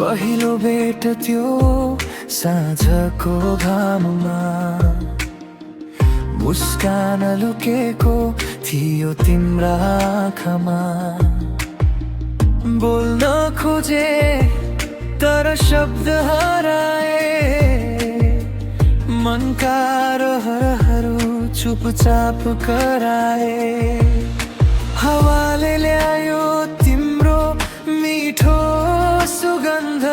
पहिलो भेट त्यो साँझको घाममा, मुस्कान लुकेको थियो तिम्रा आँखामा। बोल्न खोजे तर शब्द हराए, मनका रहरहरू चुपचाप कराए। हावाले ल्यायो तिम्रो मिठो सुगन्ध,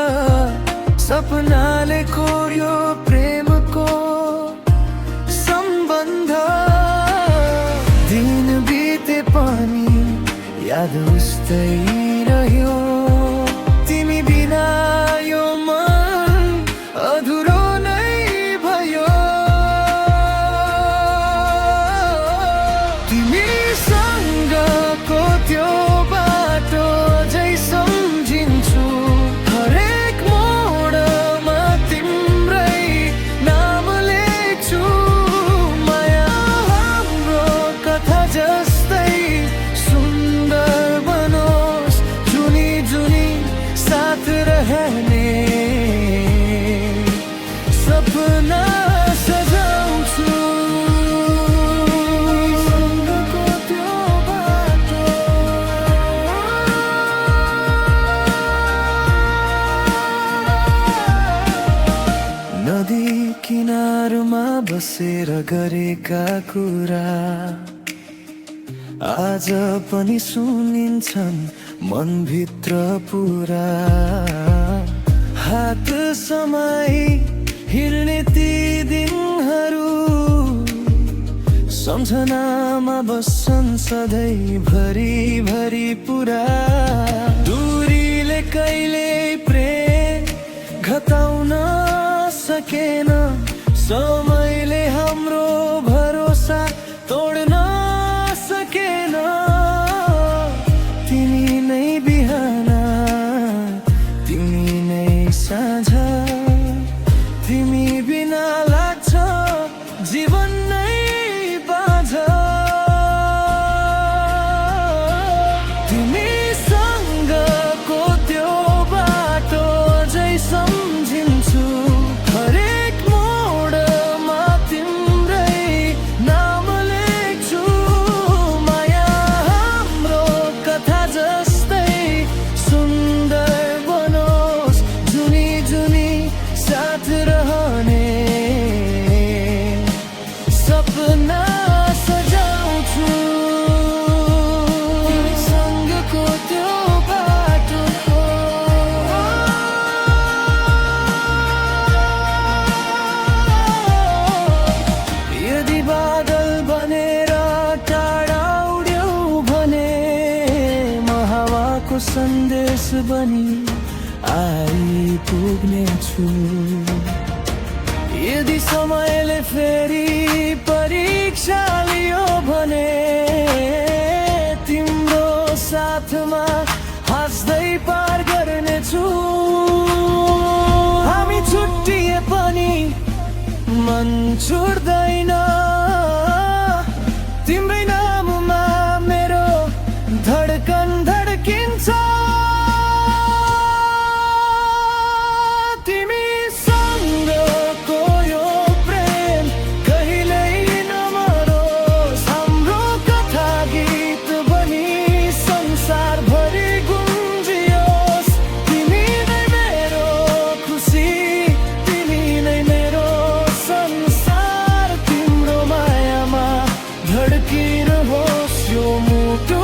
सपनाले कोर्यो प्रेमको सम्बन्ध। दिन बिते पनि याद उस्तै रह्यो, तिमी बिना यो मन अधुरो नै भयो। तिमीसँगको त्यो बाटो अझै सम्झिन्छु, हरेक मोडमा तिम्रै नाम लेख्छु। माया हाम्रो कथा जस्तै सुन्दर बनोस्, जुनी जुनी साथ रहने सपना सजाउँछु। सँगको त्यो बाटो, नदी किनारमा बसेर गरेका कुरा आज पनि सुनिन्छन् मनभित्र पुरा। हात समाई हिँड्ने ती दिनहरू सम्झनामा बस्छन् सधैँ भरि भरि पुरा। दूरीले कहिले प्रेम घटाउन सकेन, समयले हाम्रो भरोसा तोड्न सकेन। तिमी नै बिहान, तिमी नै साँझ, तिमी बिना लाग्छ जीवन नै बाझ। तिमीसँगको त्यो बाटो अझै सम्झिन्छु, हरेक मोडमा तिम्रै नाम लेख्छु। माया हाम्रो कथा जस्तै सुन्दर बनोस्, जुनी जुनी साथ रहने सपना सजाउँछु। तिमीसँगको त्यो बाटो, यदि बादल बनेर टाढा उड्यौ भने, म हावाको सन्देश बनी आइपुग्नेछु। यदि समयले फेरि परीक्षा लियो भने, तिम्रो साथमा हाँस्दै पार गर्नेछु। हामी छुट्टिए पनि मन छुट्दैन, तिम्रै नाममा मेरो धड्कन धड्किन्छ। तिमीसँगको यो प्रेम कहिल्यै नमरोस्, हाम्रो कथा गीत बनी संसारभरि गुन्जियोस्। तिमी नै मेरो खुसी, तिमी नै मेरो संसार, तिम्रो मायामा धड्किरहोस् यो मुटु।